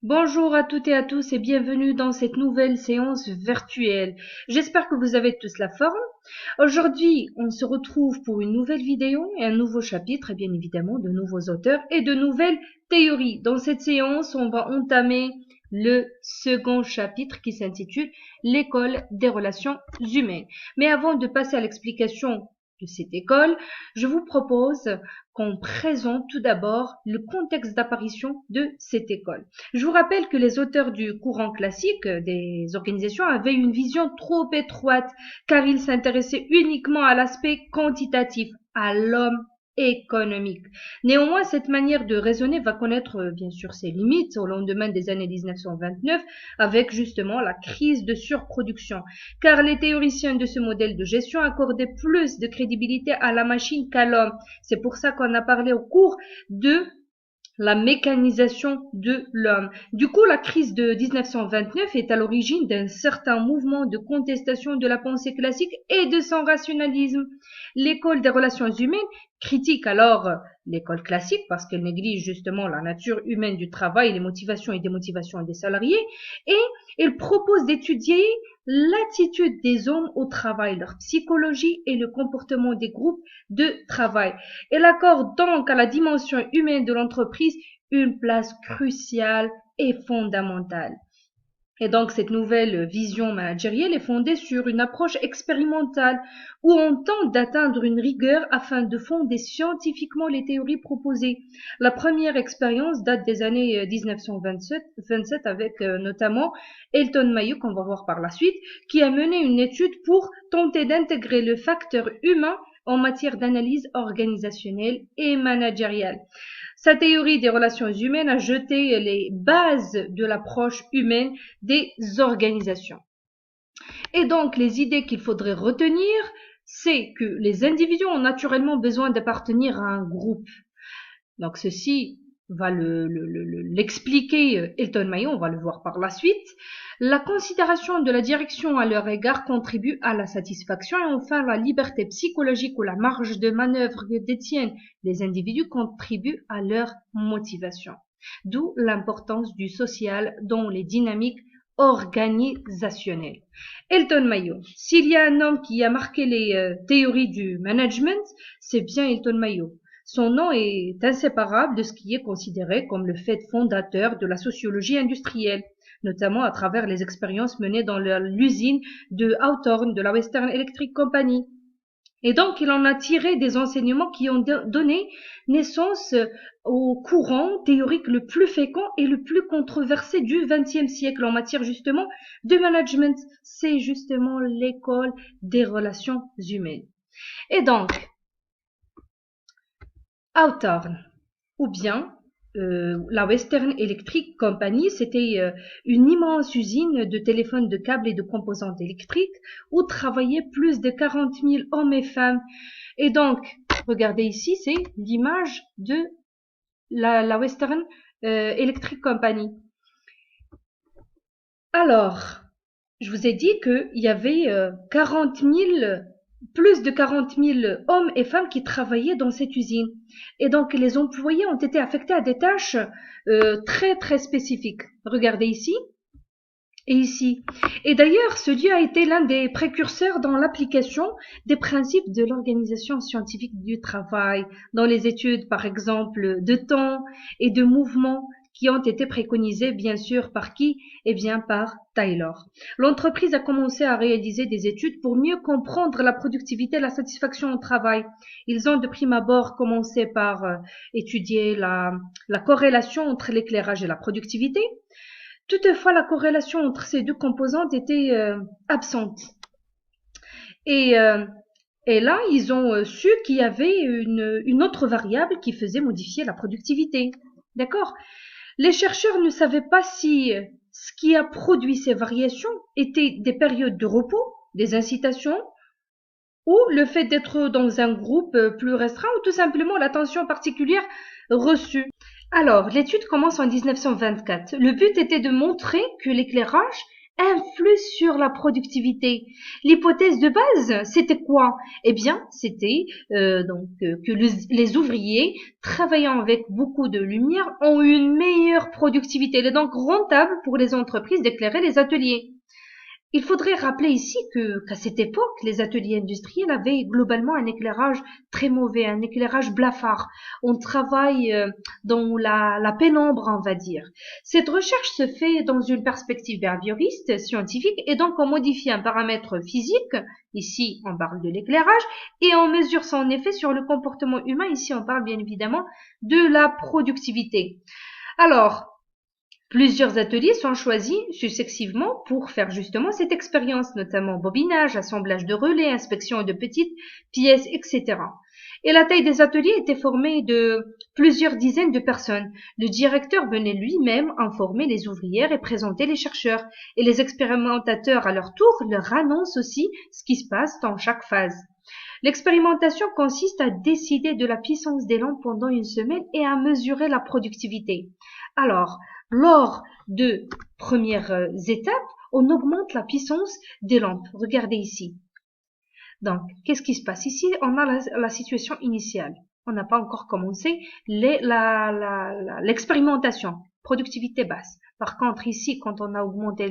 Bonjour à toutes et à tous et bienvenue dans cette nouvelle séance virtuelle. J'espère que vous avez tous la forme. Aujourd'hui, on se retrouve pour une nouvelle vidéo et un nouveau chapitre et bien évidemment de nouveaux auteurs et de nouvelles théories. Dans cette séance, on va entamer le second chapitre qui s'intitule L'école des relations humaines. Mais avant de passer à l'explication de cette école, je vous propose qu'on présente tout d'abord le contexte d'apparition de cette école. Je vous rappelle que les auteurs du courant classique des organisations avaient une vision trop étroite car ils s'intéressaient uniquement à l'aspect quantitatif, à l'homme économique. Néanmoins, cette manière de raisonner va connaître bien sûr ses limites au lendemain des années 1929 avec justement la crise de surproduction, car les théoriciens de ce modèle de gestion accordaient plus de crédibilité à la machine qu'à l'homme. C'est pour ça qu'on a parlé au cours de la mécanisation de l'homme. Du coup, la crise de 1929 est à l'origine d'un certain mouvement de contestation de la pensée classique et de son rationalisme. L'école des relations humaines critique alors l'école classique parce qu'elle néglige justement la nature humaine du travail, les motivations et démotivations des salariés, et elle propose d'étudier l'attitude des hommes au travail, leur psychologie et le comportement des groupes de travail. Elle accorde donc à la dimension humaine de l'entreprise une place cruciale et fondamentale. Et donc, cette nouvelle vision managérielle est fondée sur une approche expérimentale où on tente d'atteindre une rigueur afin de fonder scientifiquement les théories proposées. La première expérience date des années 1927 avec notamment Elton Mayo, qu'on va voir par la suite, qui a mené une étude pour tenter d'intégrer le facteur humain en matière d'analyse organisationnelle et managériale. Sa théorie des relations humaines a jeté les bases de l'approche humaine des organisations. Et donc, les idées qu'il faudrait retenir, c'est que les individus ont naturellement besoin d'appartenir à un groupe. Donc, ceci va l'expliquer Elton Mayo, on va le voir par la suite. La considération de la direction à leur égard contribue à la satisfaction et enfin la liberté psychologique ou la marge de manœuvre que détiennent les individus contribue à leur motivation. D'où l'importance du social dans les dynamiques organisationnelles. Elton Mayo. S'il y a un homme qui a marqué les théories du management, c'est bien Elton Mayo. Son nom est inséparable de ce qui est considéré comme le fait fondateur de la sociologie industrielle, notamment à travers les expériences menées dans l'usine de Hawthorne de la Western Electric Company. Et donc, il en a tiré des enseignements qui ont donné naissance au courant théorique le plus fécond et le plus controversé du XXe siècle en matière justement de management. C'est justement l'école des relations humaines. Et donc, Hawthorne, ou bien la Western Electric Company, c'était une immense usine de téléphones de câbles et de composantes électriques où travaillaient plus de 40 000 hommes et femmes. Et donc, regardez ici, c'est l'image de la Western Electric Company. Alors, je vous ai dit qu'il y avait 40 000 plus de 40 000 hommes et femmes qui travaillaient dans cette usine. Et donc, les employés ont été affectés à des tâches très, très spécifiques. Regardez ici et ici. Et d'ailleurs, ce lieu a été l'un des précurseurs dans l'application des principes de l'organisation scientifique du travail, dans les études, par exemple, de temps et de mouvement qui ont été préconisés, bien sûr, par qui? Eh bien, par Taylor. L'entreprise a commencé à réaliser des études pour mieux comprendre la productivité et la satisfaction au travail. Ils ont de prime abord commencé par étudier la corrélation entre l'éclairage et la productivité. Toutefois, la corrélation entre ces deux composantes était absente. Et, et là, ils ont su qu'il y avait une autre variable qui faisait modifier la productivité. D'accord? Les chercheurs ne savaient pas si ce qui a produit ces variations étaient des périodes de repos, des incitations, ou le fait d'être dans un groupe plus restreint, ou tout simplement l'attention particulière reçue. Alors, l'étude commence en 1924. Le but était de montrer que l'éclairage influe sur la productivité. L'hypothèse de base, c'était quoi? Eh bien, c'était que les ouvriers travaillant avec beaucoup de lumière ont une meilleure productivité. Il est donc rentable pour les entreprises d'éclairer les ateliers. Il faudrait rappeler ici qu'à cette époque, les ateliers industriels avaient globalement un éclairage très mauvais, un éclairage blafard. On travaille dans la pénombre, on va dire. Cette recherche se fait dans une perspective behavioriste, scientifique, et donc on modifie un paramètre physique, ici on parle de l'éclairage, et on mesure son effet sur le comportement humain, ici on parle bien évidemment de la productivité. Alors, plusieurs ateliers sont choisis successivement pour faire justement cette expérience, notamment bobinage, assemblage de relais, inspection de petites pièces, etc. Et la taille des ateliers était formée de plusieurs dizaines de personnes. Le directeur venait lui-même informer les ouvrières et présenter les chercheurs. Et les expérimentateurs, à leur tour, leur annoncent aussi ce qui se passe dans chaque phase. L'expérimentation consiste à décider de la puissance des lampes pendant une semaine et à mesurer la productivité. Alors, lors de premières étapes, on augmente la puissance des lampes. Regardez ici. Donc, qu'est-ce qui se passe? Ici, on a la situation initiale. On n'a pas encore commencé l'expérimentation. Productivité basse. Par contre, ici, quand on a augmenté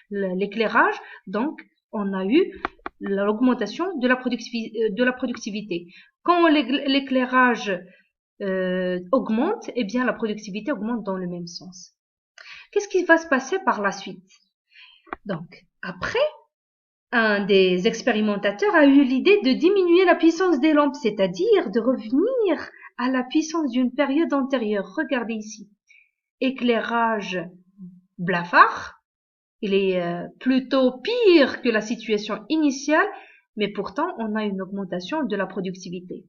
l'éclairage, donc, on a eu l'augmentation de la productivité. Quand l'éclairage augmente, eh bien, la productivité augmente dans le même sens. Qu'est-ce qui va se passer par la suite? Donc, après, un des expérimentateurs a eu l'idée de diminuer la puissance des lampes, c'est-à-dire de revenir à la puissance d'une période antérieure. Regardez ici. Éclairage blafard. Il est plutôt pire que la situation initiale, mais pourtant, on a une augmentation de la productivité.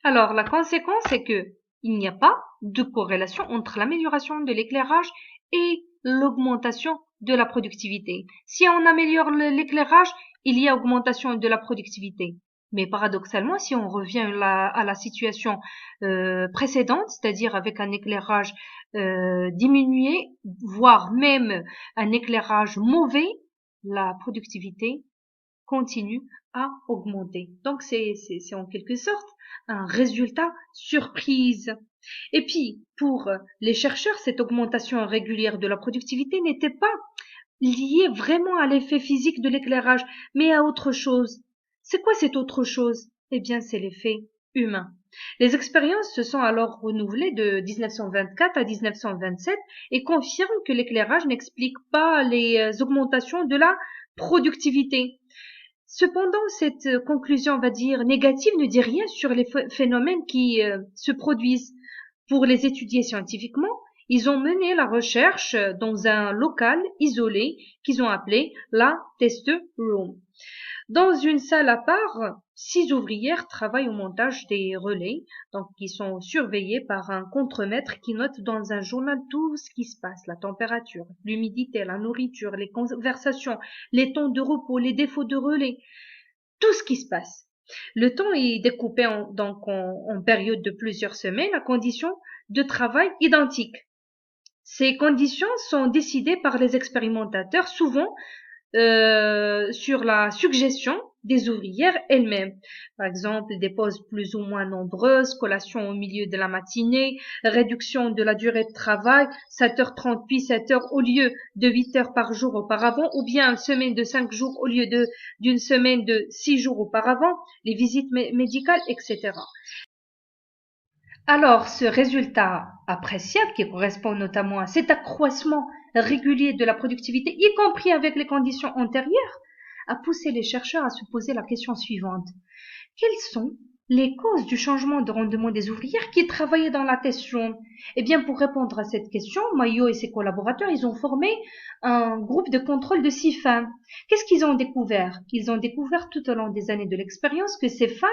Alors, la conséquence est que il n'y a pas de corrélation entre l'amélioration de l'éclairage et l'augmentation de la productivité. Si on améliore l'éclairage, il y a augmentation de la productivité. Mais paradoxalement, si on revient à la situation précédente, c'est-à-dire avec un éclairage diminué, voire même un éclairage mauvais, la productivité continue à augmenter. Donc c'est en quelque sorte un résultat surprise. Et puis pour les chercheurs, cette augmentation régulière de la productivité n'était pas liée vraiment à l'effet physique de l'éclairage, mais à autre chose. C'est quoi cette autre chose? Eh bien c'est l'effet humain. Les expériences se sont alors renouvelées de 1924 à 1927 et confirment que l'éclairage n'explique pas les augmentations de la productivité. Cependant, cette conclusion, on va dire, négative ne dit rien sur les phénomènes qui se produisent. Pour les étudier scientifiquement, ils ont mené la recherche dans un local isolé qu'ils ont appelé la test room. Dans une salle à part, 6 ouvrières travaillent au montage des relais, donc qui sont surveillées par un contremaître qui note dans un journal tout ce qui se passe, la température, l'humidité, la nourriture, les conversations, les temps de repos, les défauts de relais, tout ce qui se passe. Le temps est découpé en périodes de plusieurs semaines à conditions de travail identiques. Ces conditions sont décidées par les expérimentateurs, souvent sur la suggestion des ouvrières elles-mêmes. Par exemple, des pauses plus ou moins nombreuses, collation au milieu de la matinée, réduction de la durée de travail, 7h30 puis 7h au lieu de 8h par jour auparavant, ou bien une semaine de 5 jours au lieu d'une semaine de 6 jours auparavant, les visites médicales, etc. Alors, ce résultat appréciable, qui correspond notamment à cet accroissement régulier de la productivité, y compris avec les conditions antérieures, a poussé les chercheurs à se poser la question suivante. Quelles sont les causes du changement de rendement des ouvrières qui travaillaient dans la test room? Eh bien, pour répondre à cette question, Maillot et ses collaborateurs, ils ont formé un groupe de contrôle de 6 femmes. Qu'est-ce qu'ils ont découvert? Ils ont découvert tout au long des années de l'expérience que ces femmes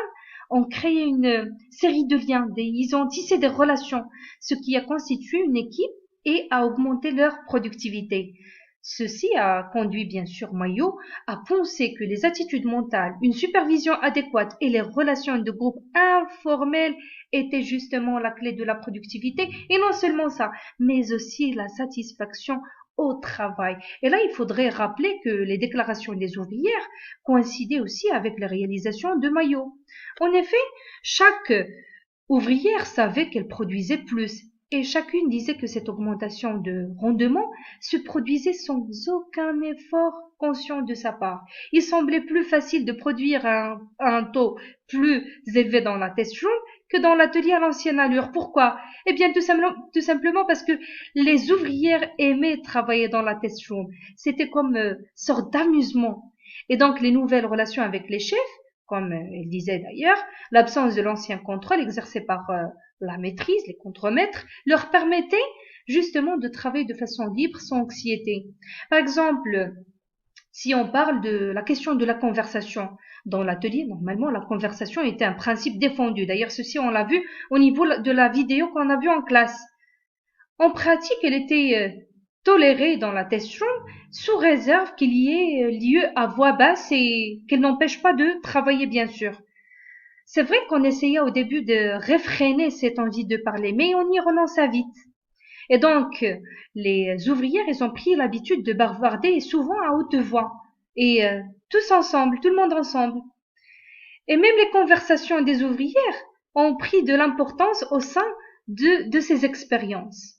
ont créé une série de liens, ils ont tissé des relations, ce qui a constitué une équipe et a augmenté leur productivité. Ceci a conduit bien sûr Maillot à penser que les attitudes mentales, une supervision adéquate et les relations de groupe informelles étaient justement la clé de la productivité, et non seulement ça, mais aussi la satisfaction au travail. Et là, il faudrait rappeler que les déclarations des ouvrières coïncidaient aussi avec les réalisations de Maillot. En effet, chaque ouvrière savait qu'elle produisait plus et chacune disait que cette augmentation de rendement se produisait sans aucun effort conscient de sa part. Il semblait plus facile de produire un taux plus élevé dans la test room que dans l'atelier à l'ancienne allure. Pourquoi? Eh bien, tout simplement parce que les ouvrières aimaient travailler dans la test room. C'était comme sorte d'amusement. Et donc, les nouvelles relations avec les chefs, comme il disait d'ailleurs, l'absence de l'ancien contrôle exercé par la maîtrise, les contremaîtres, leur permettait justement de travailler de façon libre, sans anxiété. Par exemple, si on parle de la question de la conversation dans l'atelier, normalement la conversation était un principe défendu. D'ailleurs, ceci on l'a vu au niveau de la vidéo qu'on a vue en classe. En pratique, elle était tolérée dans la test room sous réserve qu'il y ait lieu à voix basse et qu'elle n'empêche pas de travailler, bien sûr. C'est vrai qu'on essayait au début de réfréner cette envie de parler, mais on y renonça vite. Et donc, les ouvrières, elles ont pris l'habitude de bavarder et souvent à haute voix. Et tous ensemble, tout le monde ensemble. Et même les conversations des ouvrières ont pris de l'importance au sein de ces expériences.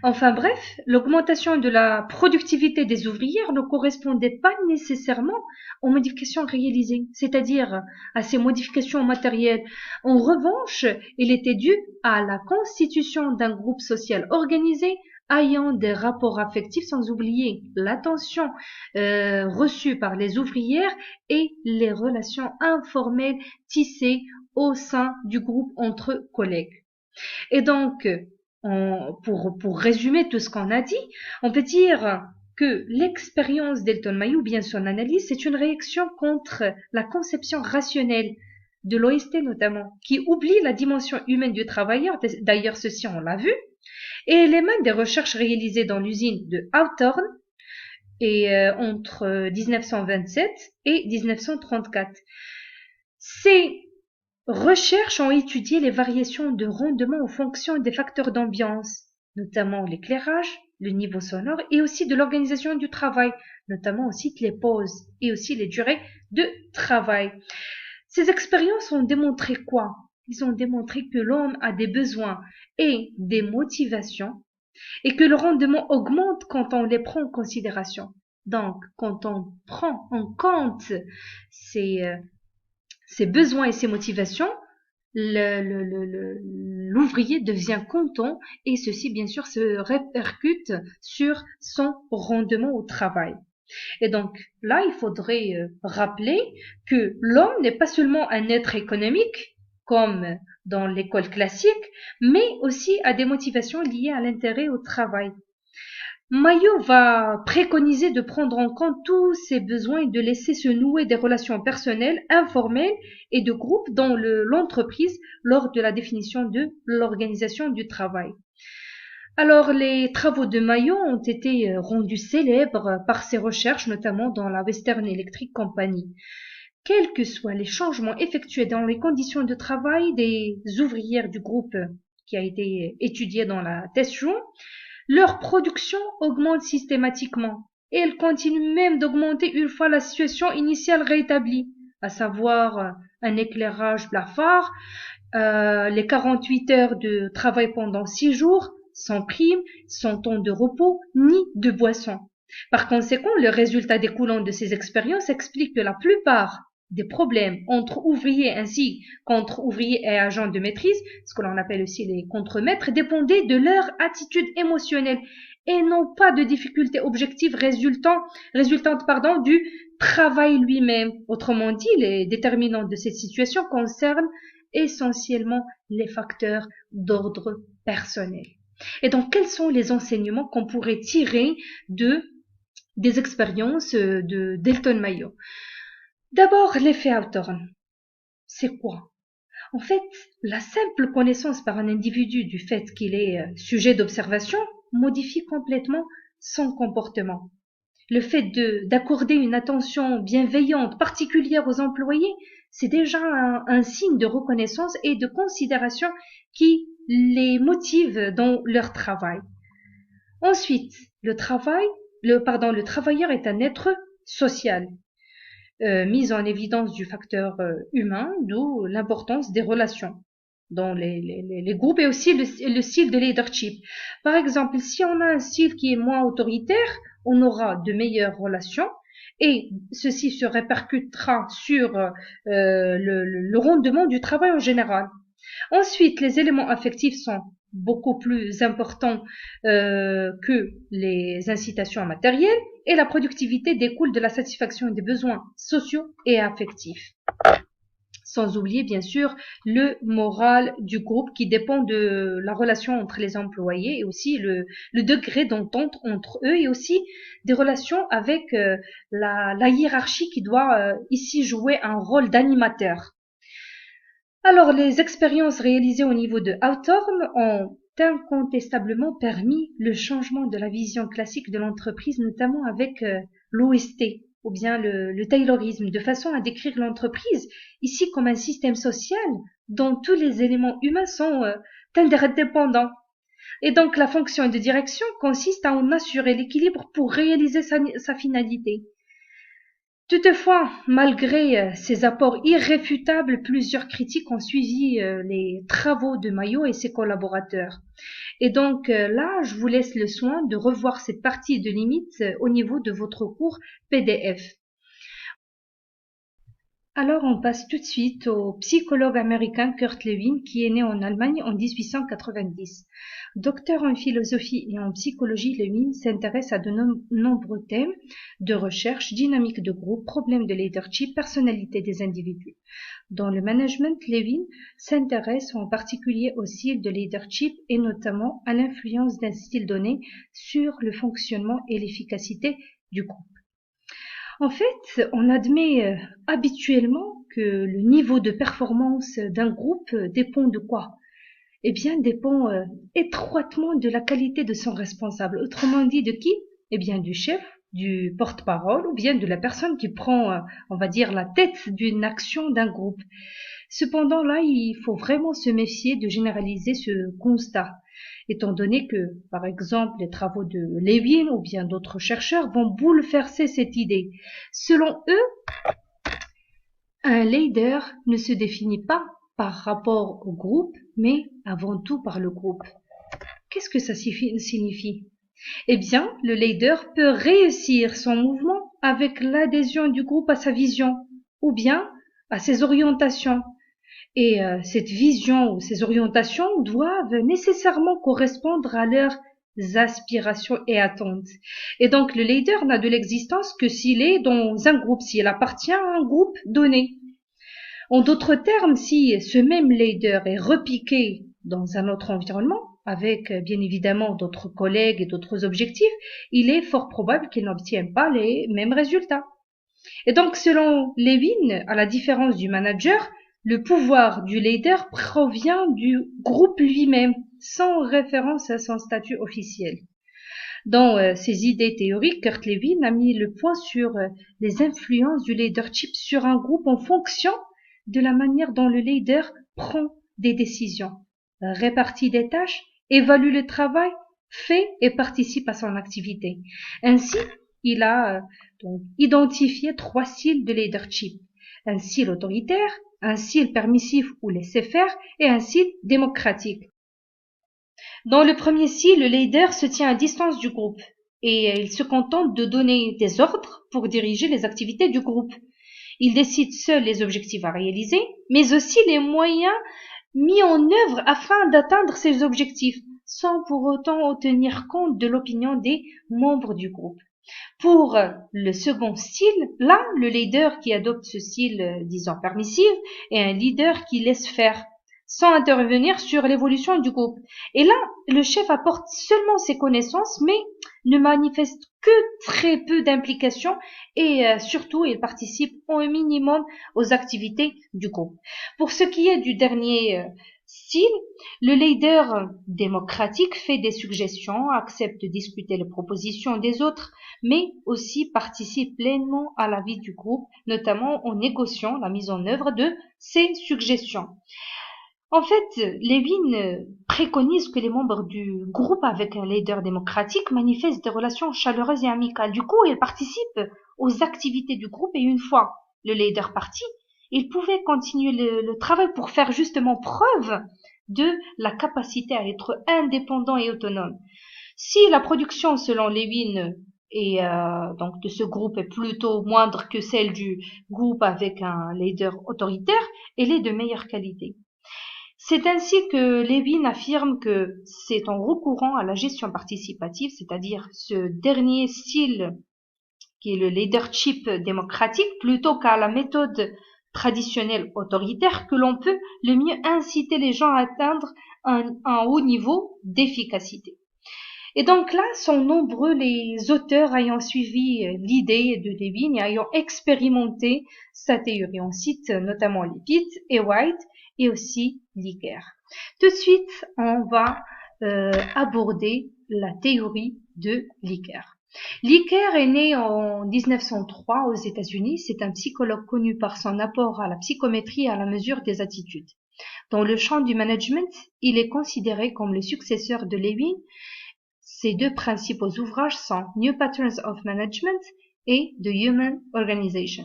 Enfin bref, l'augmentation de la productivité des ouvrières ne correspondait pas nécessairement aux modifications réalisées, c'est-à-dire à ces modifications matérielles. En revanche, elle était due à la constitution d'un groupe social organisé ayant des rapports affectifs, sans oublier l'attention reçue par les ouvrières et les relations informelles tissées au sein du groupe entre collègues. Et donc, pour résumer tout ce qu'on a dit, on peut dire que l'expérience d'Elton Mailloux, bien son analyse, c'est une réaction contre la conception rationnelle de l'OST notamment, qui oublie la dimension humaine du travailleur, d'ailleurs ceci on l'a vu, et elle émane des recherches réalisées dans l'usine de Hawthorne et entre 1927 et 1934. Ces recherches ont étudié les variations de rendement en fonction des facteurs d'ambiance, notamment l'éclairage, le niveau sonore et aussi de l'organisation du travail, notamment aussi les pauses et aussi les durées de travail. Ces expériences ont démontré quoi? Ils ont démontré que l'homme a des besoins et des motivations et que le rendement augmente quand on les prend en considération. Donc, quand on prend en compte ces besoins et ces motivations, l'ouvrier devient content et ceci bien sûr se répercute sur son rendement au travail. Et donc là, il faudrait rappeler que l'homme n'est pas seulement un être économique comme dans l'école classique, mais aussi a des motivations liées à l'intérêt au travail. Maillot va préconiser de prendre en compte tous ces besoins et de laisser se nouer des relations personnelles, informelles et de groupe dans l'entreprise lors de la définition de l'organisation du travail. Alors, les travaux de Maillot ont été rendus célèbres par ses recherches, notamment dans la Western Electric Company. Quels que soient les changements effectués dans les conditions de travail des ouvrières du groupe qui a été étudié dans la test room, leur production augmente systématiquement et elle continue même d'augmenter une fois la situation initiale rétablie, à savoir un éclairage blafard, les 48 heures de travail pendant 6 jours, sans prime, sans temps de repos, ni de boisson. Par conséquent, le résultat découlant de ces expériences explique que la plupart des problèmes entre ouvriers ainsi qu'entre ouvriers et agents de maîtrise, ce que l'on appelle aussi les contremaîtres, dépendaient de leur attitude émotionnelle et non pas de difficultés objectives résultantes du travail lui-même. Autrement dit, les déterminants de cette situation concernent essentiellement les facteurs d'ordre personnel. Et donc, quels sont les enseignements qu'on pourrait tirer des expériences d'Elton Maillot? D'abord, l'effet Hawthorne. C'est quoi? En fait, la simple connaissance par un individu du fait qu'il est sujet d'observation modifie complètement son comportement. Le fait d'accorder une attention bienveillante, particulière aux employés, c'est déjà un signe de reconnaissance et de considération qui les motive dans leur travail. Ensuite, le travailleur est un être social, mis en évidence du facteur humain, d'où l'importance des relations dans les groupes et aussi le style de leadership. Par exemple, si on a un style qui est moins autoritaire, on aura de meilleures relations et ceci se répercutera sur le rendement du travail en général. Ensuite, les éléments affectifs sont beaucoup plus importants que les incitations matérielles et la productivité découle de la satisfaction des besoins sociaux et affectifs. Sans oublier bien sûr le moral du groupe qui dépend de la relation entre les employés et aussi le degré d'entente entre eux et aussi des relations avec la hiérarchie qui doit ici jouer un rôle d'animateur. Alors, les expériences réalisées au niveau de Hawthorne ont incontestablement permis le changement de la vision classique de l'entreprise, notamment avec l'OST ou bien le Taylorisme, de façon à décrire l'entreprise ici comme un système social dont tous les éléments humains sont interdépendants. Et donc, la fonction de direction consiste à en assurer l'équilibre pour réaliser sa finalité. Toutefois, malgré ces apports irréfutables, plusieurs critiques ont suivi les travaux de Maillot et ses collaborateurs. Et donc là, je vous laisse le soin de revoir cette partie de limite au niveau de votre cours PDF. Alors on passe tout de suite au psychologue américain Kurt Lewin qui est né en Allemagne en 1890. Docteur en philosophie et en psychologie, Lewin s'intéresse à de nombreux thèmes de recherche, dynamique de groupe, problèmes de leadership, personnalité des individus. Dans le management, Lewin s'intéresse en particulier au style de leadership et notamment à l'influence d'un style donné sur le fonctionnement et l'efficacité du groupe. En fait, on admet habituellement que le niveau de performance d'un groupe dépend de quoi? Eh bien, dépend étroitement de la qualité de son responsable. Autrement dit, de qui? Eh bien, du chef, du porte-parole ou bien de la personne qui prend, on va dire, la tête d'une action d'un groupe. Cependant, là, il faut vraiment se méfier de généraliser ce constat, étant donné que, par exemple, les travaux de Lewin ou bien d'autres chercheurs vont bouleverser cette idée. Selon eux, un leader ne se définit pas par rapport au groupe, mais avant tout par le groupe. Qu'est-ce que ça signifie? Eh bien, le leader peut réussir son mouvement avec l'adhésion du groupe à sa vision ou bien à ses orientations. Et cette vision ou ces orientations doivent nécessairement correspondre à leurs aspirations et attentes. Et donc le leader n'a de l'existence que s'il est dans un groupe, s'il appartient à un groupe donné. En d'autres termes, si ce même leader est repiqué dans un autre environnement, avec bien évidemment d'autres collègues et d'autres objectifs, il est fort probable qu'il n'obtienne pas les mêmes résultats. Et donc selon Lewin, à la différence du manager, le pouvoir du leader provient du groupe lui-même, sans référence à son statut officiel. Dans ses idées théoriques, Kurt Lewin a mis le point sur les influences du leadership sur un groupe en fonction de la manière dont le leader prend des décisions, répartit des tâches, évalue le travail, fait et participe à son activité. Ainsi, il a donc identifié 3 styles de leadership. Un style autoritaire, un style permissif ou laisser-faire et un style démocratique. Dans le premier style, le leader se tient à distance du groupe et il se contente de donner des ordres pour diriger les activités du groupe. Il décide seul les objectifs à réaliser, mais aussi les moyens mis en œuvre afin d'atteindre ces objectifs, sans pour autant tenir compte de l'opinion des membres du groupe. Pour le second style, là, le leader qui adopte ce style, disons, permissif, est un leader qui laisse faire, sans intervenir sur l'évolution du groupe. Et là, le chef apporte seulement ses connaissances, mais ne manifeste que très peu d'implication et surtout, il participe au minimum aux activités du groupe. Pour ce qui est du dernier style, le leader démocratique fait des suggestions, accepte de discuter les propositions des autres, mais aussi participe pleinement à la vie du groupe, notamment en négociant la mise en œuvre de ces suggestions. En fait, Levin préconise que les membres du groupe avec un leader démocratique manifestent des relations chaleureuses et amicales. Du coup, ils participent aux activités du groupe et une fois le leader parti, ils pouvaient continuer le travail pour faire justement preuve de la capacité à être indépendant et autonome. Si la production, selon Levin, et donc de ce groupe est plutôt moindre que celle du groupe avec un leader autoritaire, elle est de meilleure qualité. C'est ainsi que Levin affirme que c'est en recourant à la gestion participative, c'est-à-dire ce dernier style qui est le leadership démocratique, plutôt qu'à la méthode traditionnelle autoritaire, que l'on peut le mieux inciter les gens à atteindre un haut niveau d'efficacité. Et donc là sont nombreux les auteurs ayant suivi l'idée de Levin et ayant expérimenté sa théorie. On cite notamment Lippitt et White et aussi Licker. Tout de suite, on va aborder la théorie de Licker. Licker est né en 1903 aux États-Unis. C'est un psychologue connu par son apport à la psychométrie et à la mesure des attitudes. Dans le champ du management, il est considéré comme le successeur de Levin. Ses deux principaux ouvrages sont New Patterns of Management et The Human Organization.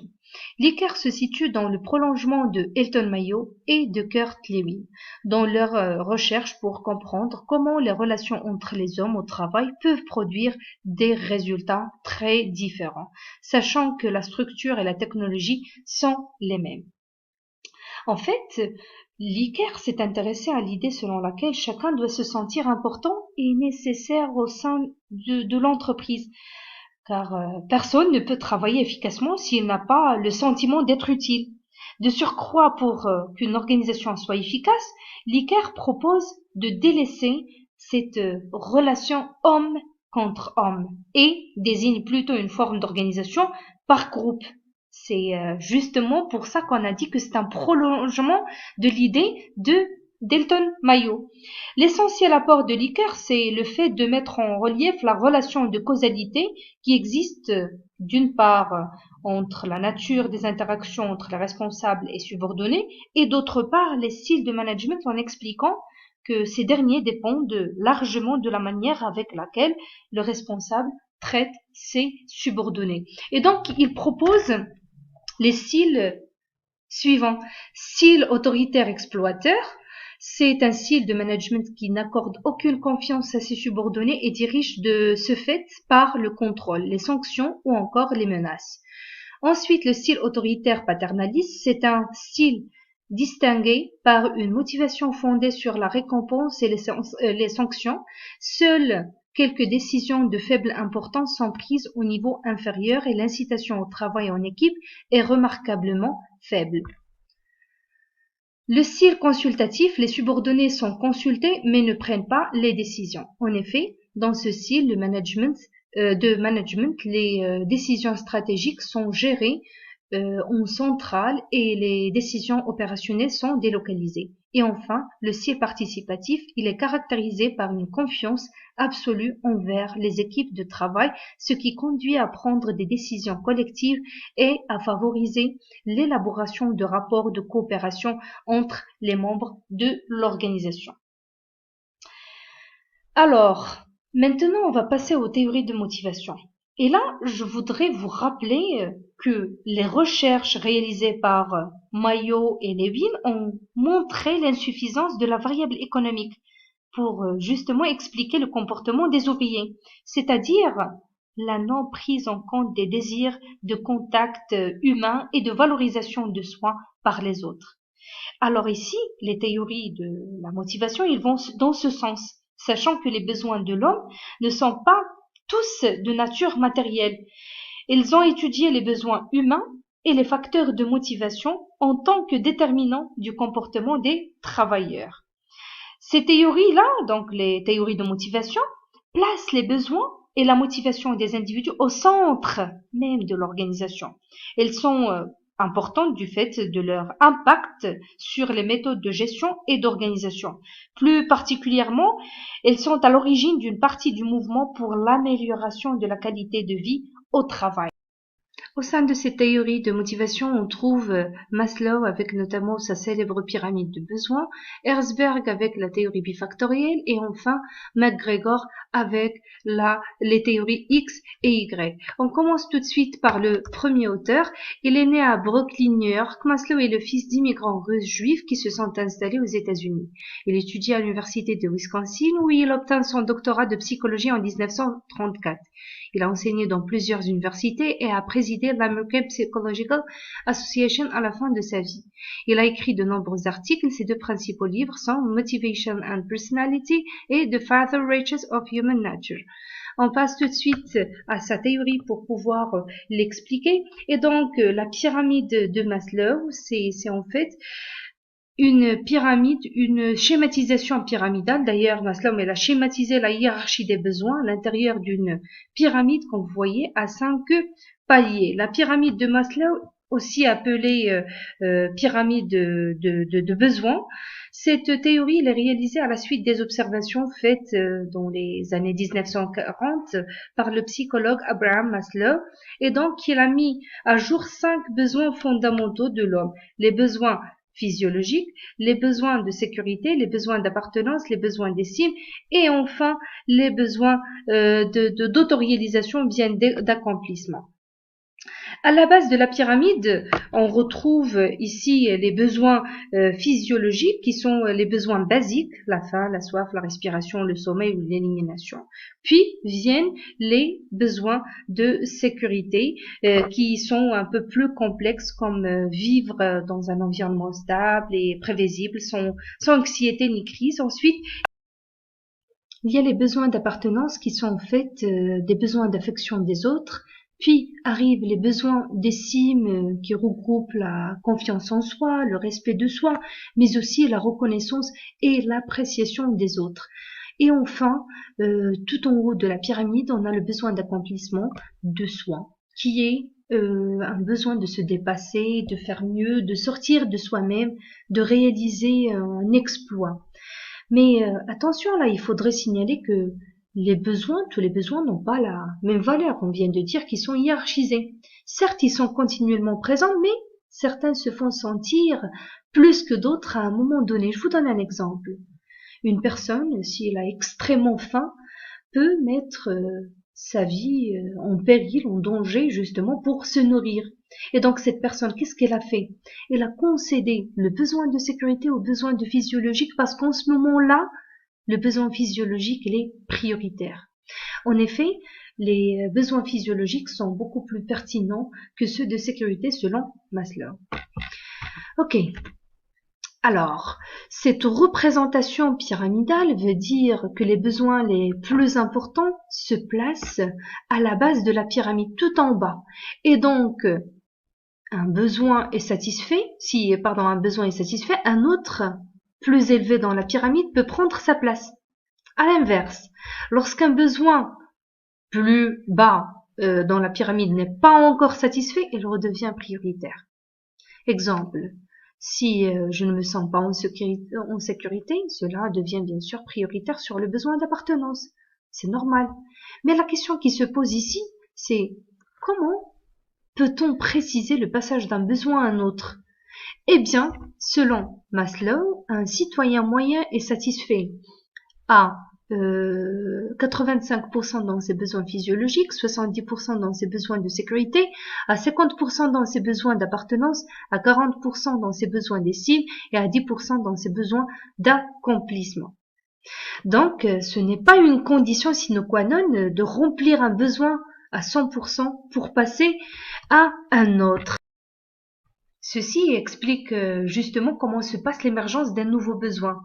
Licker se situe dans le prolongement de Elton Mayo et de Kurt Lewin dans leurs recherches pour comprendre comment les relations entre les hommes au travail peuvent produire des résultats très différents, sachant que la structure et la technologie sont les mêmes. En fait, Licker s'est intéressé à l'idée selon laquelle chacun doit se sentir important et nécessaire au sein de l'entreprise, car personne ne peut travailler efficacement s'il n'a pas le sentiment d'être utile. De surcroît, pour qu'une organisation soit efficace, Licker propose de délaisser cette relation homme contre homme et désigne plutôt une forme d'organisation par groupe. C'est justement pour ça qu'on a dit que c'est un prolongement de l'idée d'Elton Mayo. L'essentiel apport de Licker, c'est le fait de mettre en relief la relation de causalité qui existe d'une part entre la nature des interactions entre les responsables et subordonnés et d'autre part les styles de management en expliquant que ces derniers dépendent largement de la manière avec laquelle le responsable traite ses subordonnés. Et donc, il propose les styles suivants. Style autoritaire exploiteur, c'est un style de management qui n'accorde aucune confiance à ses subordonnés et dirige de ce fait par le contrôle, les sanctions ou encore les menaces. Ensuite, le style autoritaire paternaliste, c'est un style distingué par une motivation fondée sur la récompense et les sanctions. Seules quelques décisions de faible importance sont prises au niveau inférieur et l'incitation au travail en équipe est remarquablement faible. Le style consultatif, les subordonnés sont consultés mais ne prennent pas les décisions. En effet, dans ce style de management, les décisions stratégiques sont gérées en centrale et les décisions opérationnelles sont délocalisées. Et enfin, le style participatif, il est caractérisé par une confiance absolue envers les équipes de travail, ce qui conduit à prendre des décisions collectives et à favoriser l'élaboration de rapports de coopération entre les membres de l'organisation. Alors, maintenant, on va passer aux théories de motivation. Et là, je voudrais vous rappeler que les recherches réalisées par Mayo et Levin ont montré l'insuffisance de la variable économique pour justement expliquer le comportement des ouvriers, c'est-à-dire la non prise en compte des désirs de contact humain et de valorisation de soi par les autres. Alors ici, les théories de la motivation, ils vont dans ce sens, sachant que les besoins de l'homme ne sont pas tous de nature matérielle. Ils ont étudié les besoins humains et les facteurs de motivation en tant que déterminants du comportement des travailleurs. Ces théories-là, donc les théories de motivation, placent les besoins et la motivation des individus au centre même de l'organisation. Elles sont importantes du fait de leur impact sur les méthodes de gestion et d'organisation. Plus particulièrement, elles sont à l'origine d'une partie du mouvement pour l'amélioration de la qualité de vie au travail. Au sein de cette théorie de motivation, on trouve Maslow avec notamment sa célèbre pyramide de besoins, Herzberg avec la théorie bifactorielle et enfin McGregor avec les théories X et Y. On commence tout de suite par le premier auteur. Il est né à Brooklyn, New York. Maslow est le fils d'immigrants russes juifs qui se sont installés aux États-Unis. Il étudie à l'université de Wisconsin où il obtint son doctorat de psychologie en 1934. Il a enseigné dans plusieurs universités et a présidé l'American Psychological Association à la fin de sa vie. Il a écrit de nombreux articles. Ses deux principaux livres sont Motivation and Personality et The Father Reaches of Human Nature. On passe tout de suite à sa théorie pour pouvoir l'expliquer. Et donc, la pyramide de Maslow, c'est en fait une pyramide, une schématisation pyramidale. D'ailleurs, Maslow a schématisé la hiérarchie des besoins à l'intérieur d'une pyramide, comme vous voyez, à 5 paliers. La pyramide de Maslow, aussi appelée pyramide de besoins, cette théorie elle est réalisée à la suite des observations faites dans les années 1940 par le psychologue Abraham Maslow, et donc il a mis à jour 5 besoins fondamentaux de l'homme. Les besoins physiologiques, les besoins de sécurité, les besoins d'appartenance, les besoins d'estime et enfin les besoins d'autoréalisation ou bien d'accomplissement. À la base de la pyramide, on retrouve ici les besoins physiologiques qui sont les besoins basiques, la faim, la soif, la respiration, le sommeil ou l'élimination. Puis viennent les besoins de sécurité qui sont un peu plus complexes comme vivre dans un environnement stable et prévisible sans anxiété ni crise. Ensuite, il y a les besoins d'appartenance qui sont en fait des besoins d'affection des autres. Puis arrivent les besoins d'estime qui regroupent la confiance en soi, le respect de soi, mais aussi la reconnaissance et l'appréciation des autres. Et enfin, tout en haut de la pyramide, on a le besoin d'accomplissement de soi, qui est un besoin de se dépasser, de faire mieux, de sortir de soi-même, de réaliser un exploit. Mais attention là, il faudrait signaler que tous les besoins n'ont pas la même valeur. On vient de dire qu'ils sont hiérarchisés. Certes, ils sont continuellement présents, mais certains se font sentir plus que d'autres à un moment donné. Je vous donne un exemple. Une personne, si elle a extrêmement faim, peut mettre sa vie en péril, en danger, justement, pour se nourrir. Et donc, cette personne, qu'est-ce qu'elle a fait? Elle a concédé le besoin de sécurité au besoin de physiologique parce qu'en ce moment-là, le besoin physiologique, il est prioritaire. En effet, les besoins physiologiques sont beaucoup plus pertinents que ceux de sécurité selon Maslow. Ok. Alors, cette représentation pyramidale veut dire que les besoins les plus importants se placent à la base de la pyramide, tout en bas. Et donc, un besoin est satisfait, un besoin est satisfait, un autre plus élevé dans la pyramide peut prendre sa place. À l'inverse, lorsqu'un besoin plus bas dans la pyramide n'est pas encore satisfait, il redevient prioritaire. Exemple, si je ne me sens pas en sécurité, cela devient bien sûr prioritaire sur le besoin d'appartenance. C'est normal. Mais la question qui se pose ici, c'est comment peut-on préciser le passage d'un besoin à un autre? Eh bien, selon Maslow, un citoyen moyen est satisfait à 85% dans ses besoins physiologiques, 70% dans ses besoins de sécurité, à 50% dans ses besoins d'appartenance, à 40% dans ses besoins d'estime et à 10% dans ses besoins d'accomplissement. Donc, ce n'est pas une condition sine qua non de remplir un besoin à 100% pour passer à un autre. Ceci explique justement comment se passe l'émergence d'un nouveau besoin.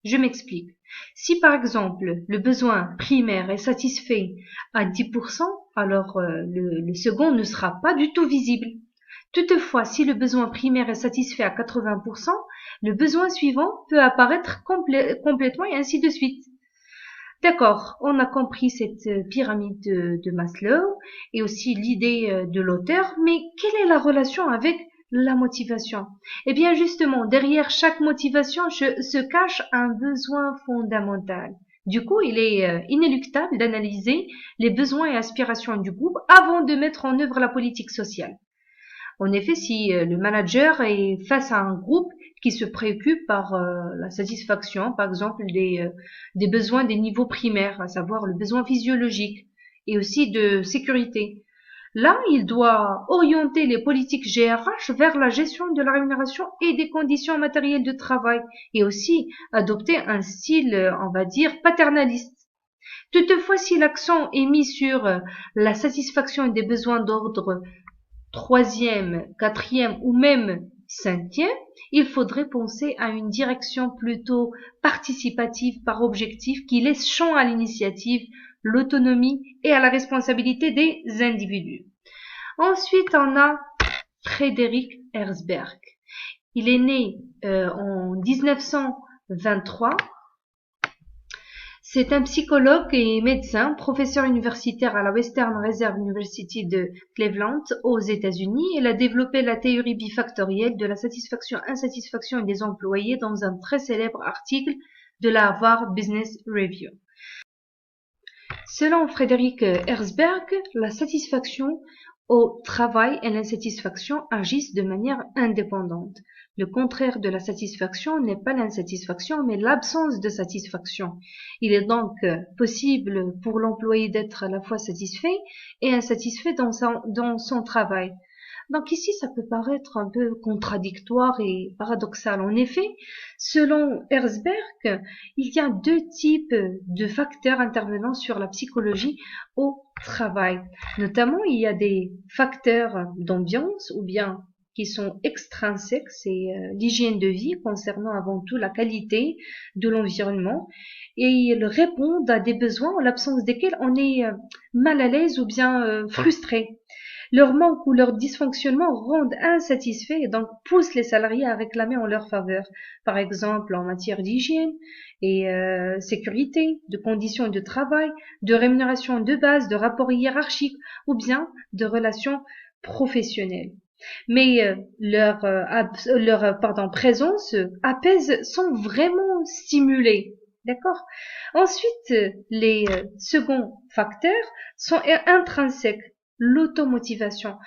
Je m'explique. Si par exemple le besoin primaire est satisfait à 10%, alors le second ne sera pas du tout visible. Toutefois, si le besoin primaire est satisfait à 80%, le besoin suivant peut apparaître complètement et ainsi de suite. D'accord, on a compris cette pyramide de Maslow et aussi l'idée de l'auteur, mais quelle est la relation avec la motivation? Eh bien justement, derrière chaque motivation se cache un besoin fondamental. Du coup, il est inéluctable d'analyser les besoins et aspirations du groupe avant de mettre en œuvre la politique sociale. En effet, si le manager est face à un groupe qui se préoccupe par la satisfaction, par exemple, des besoins des niveaux primaires, à savoir le besoin physiologique et aussi de sécurité, là, il doit orienter les politiques GRH vers la gestion de la rémunération et des conditions matérielles de travail et aussi adopter un style, on va dire, paternaliste. Toutefois, si l'accent est mis sur la satisfaction des besoins d'ordre troisième, quatrième ou même cinquième, il faudrait penser à une direction plutôt participative par objectif qui laisse champ à l'initiative, l'autonomie et à la responsabilité des individus. Ensuite, on a Frédéric Herzberg. Il est né en 1923. C'est un psychologue et médecin, professeur universitaire à la Western Reserve University de Cleveland aux États-Unis. Il a développé la théorie bifactorielle de la satisfaction-insatisfaction des employés dans un très célèbre article de la Harvard Business Review. Selon Frédéric Herzberg, la satisfaction au travail et l'insatisfaction agissent de manière indépendante. Le contraire de la satisfaction n'est pas l'insatisfaction, mais l'absence de satisfaction. Il est donc possible pour l'employé d'être à la fois satisfait et insatisfait dans son travail. Donc ici, ça peut paraître un peu contradictoire et paradoxal. En effet, selon Herzberg, il y a deux types de facteurs intervenant sur la psychologie au travail. Notamment, il y a des facteurs d'ambiance ou bien qui sont extrinsèques, c'est l'hygiène de vie concernant avant tout la qualité de l'environnement et ils répondent à des besoins en l'absence desquels on est mal à l'aise ou bien frustré. Leur manque ou leur dysfonctionnement rendent insatisfaits et donc poussent les salariés à réclamer en leur faveur, par exemple en matière d'hygiène et sécurité, de conditions de travail, de rémunération de base, de rapports hiérarchiques ou bien de relations professionnelles. Mais leur présence apaise sans vraiment stimuler. D'accord? Ensuite, les seconds facteurs sont intrinsèques. L'automotivation.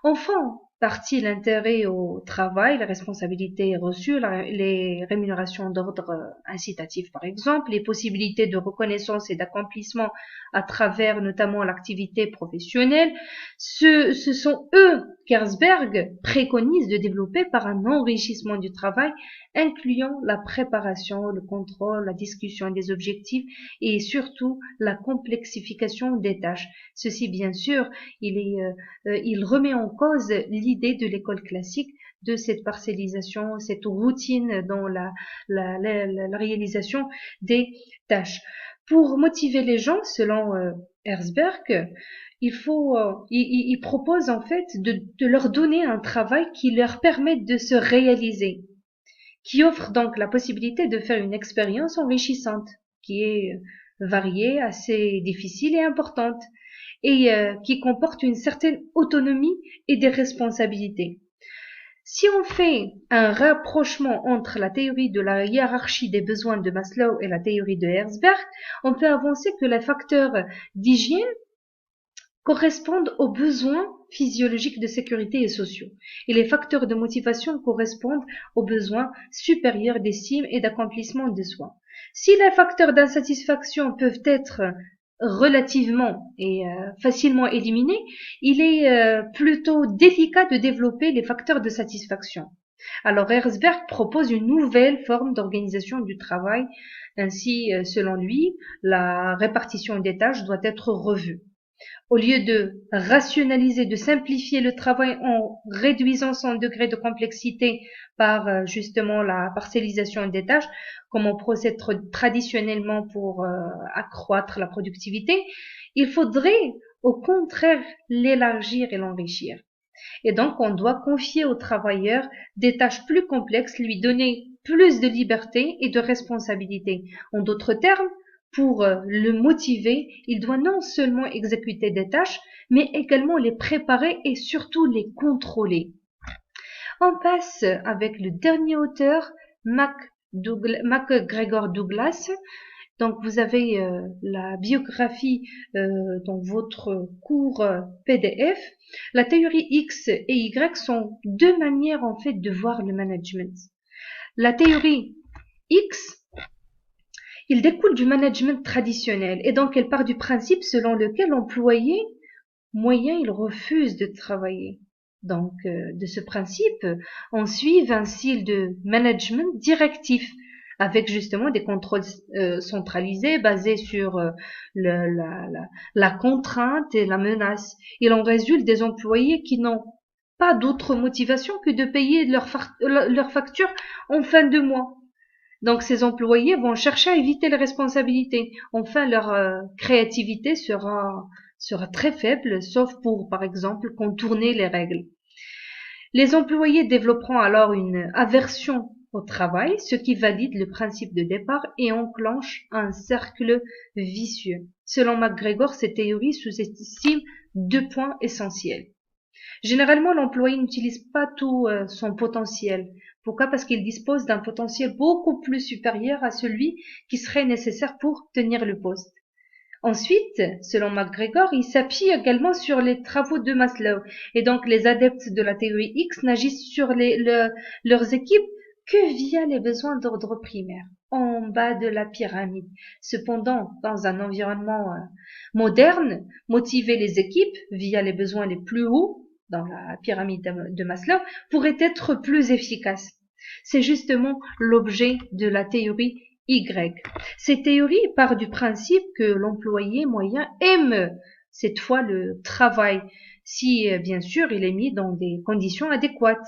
Enfant, partie l'intérêt au travail, les responsabilités reçues, les rémunérations d'ordre incitatif par exemple, les possibilités de reconnaissance et d'accomplissement à travers notamment l'activité professionnelle, ce sont eux qu'Herzberg préconise de développer par un enrichissement du travail incluant la préparation, le contrôle, la discussion des objectifs et surtout la complexification des tâches. Ceci bien sûr, il remet en cause l'idée de l'école classique de cette parcellisation, cette routine dans la réalisation des tâches. Pour motiver les gens, selon Herzberg, il propose en fait de leur donner un travail qui leur permette de se réaliser, qui offre donc la possibilité de faire une expérience enrichissante, qui est variée, assez difficile et importante, et qui comporte une certaine autonomie et des responsabilités. Si on fait un rapprochement entre la théorie de la hiérarchie des besoins de Maslow et la théorie de Herzberg, on peut avancer que les facteurs d'hygiène correspondent aux besoins physiologiques de sécurité et sociaux, et les facteurs de motivation correspondent aux besoins supérieurs d'estime et d'accomplissement de soi. Si les facteurs d'insatisfaction peuvent être relativement et facilement éliminés, il est plutôt délicat de développer les facteurs de satisfaction. Alors Herzberg propose une nouvelle forme d'organisation du travail. Ainsi, selon lui, la répartition des tâches doit être revue. Au lieu de rationaliser, de simplifier le travail en réduisant son degré de complexité par justement la parcellisation des tâches, comme on procède traditionnellement pour accroître la productivité, il faudrait au contraire l'élargir et l'enrichir. Et donc, on doit confier au travailleur des tâches plus complexes, lui donner plus de liberté et de responsabilité. En d'autres termes, pour le motiver, il doit non seulement exécuter des tâches, mais également les préparer et surtout les contrôler. On passe avec le dernier auteur, MacGregor Douglas. Donc vous avez la biographie dans votre cours PDF. La théorie X et Y sont deux manières en fait de voir le management. La théorie X, il découle du management traditionnel et donc elle part du principe selon lequel l'employé moyen il refuse de travailler. Donc de ce principe, on suit un style de management directif avec justement des contrôles centralisés basés sur la contrainte et la menace. Il en résulte des employés qui n'ont pas d'autre motivation que de payer leur facture en fin de mois. Donc ces employés vont chercher à éviter les responsabilités. Enfin, leur créativité sera très faible, sauf pour, par exemple, contourner les règles. Les employés développeront alors une aversion au travail, ce qui valide le principe de départ et enclenche un cercle vicieux. Selon McGregor, cette théorie sous-estime deux points essentiels. Généralement, l'employé n'utilise pas tout son potentiel. Pourquoi? Parce qu'il dispose d'un potentiel beaucoup plus supérieur à celui qui serait nécessaire pour tenir le poste. Ensuite, selon McGregor, il s'appuie également sur les travaux de Maslow. Et donc, les adeptes de la théorie X n'agissent sur leurs équipes que via les besoins d'ordre primaire, en bas de la pyramide. Cependant, dans un environnement moderne, motiver les équipes via les besoins les plus hauts dans la pyramide de Maslow pourrait être plus efficace. C'est justement l'objet de la théorie Y. Cette théorie part du principe que l'employé moyen aime cette fois le travail, si bien sûr il est mis dans des conditions adéquates.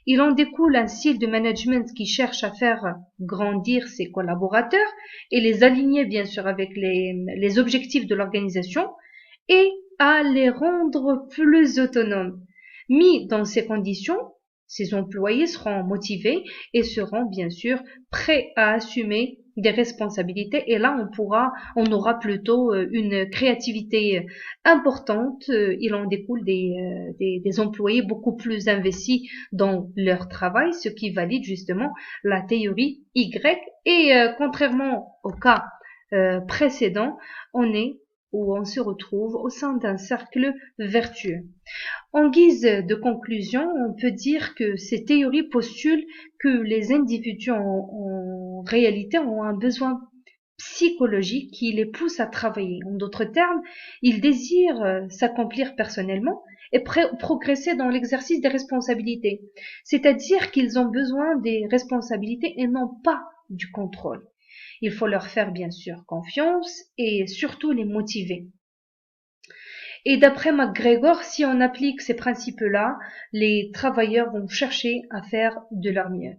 Il en découle un style de management qui cherche à faire grandir ses collaborateurs et les aligner bien sûr avec les objectifs de l'organisation et à les rendre plus autonomes. Mis dans ces conditions, ces employés seront motivés et seront bien sûr prêts à assumer des responsabilités et là on aura plutôt une créativité importante. Il en découle des employés beaucoup plus investis dans leur travail, ce qui valide justement la théorie Y. Et contrairement au cas précédent, on se retrouve au sein d'un cercle vertueux. En guise de conclusion, on peut dire que ces théories postulent que les individus en réalité ont un besoin psychologique qui les pousse à travailler. En d'autres termes, ils désirent s'accomplir personnellement et progresser dans l'exercice des responsabilités. C'est-à-dire qu'ils ont besoin des responsabilités et non pas du contrôle. Il faut leur faire bien sûr confiance et surtout les motiver. Et d'après McGregor, si on applique ces principes-là, les travailleurs vont chercher à faire de leur mieux.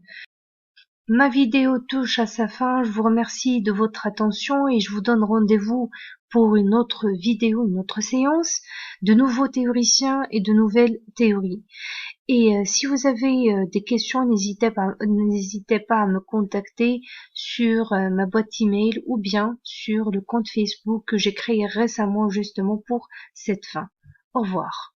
Ma vidéo touche à sa fin. Je vous remercie de votre attention et je vous donne rendez-vous pour une autre vidéo, une autre séance de nouveaux théoriciens et de nouvelles théories. Et si vous avez des questions, n'hésitez pas à me contacter sur ma boîte email ou bien sur le compte Facebook que j'ai créé récemment justement pour cette fin. Au revoir.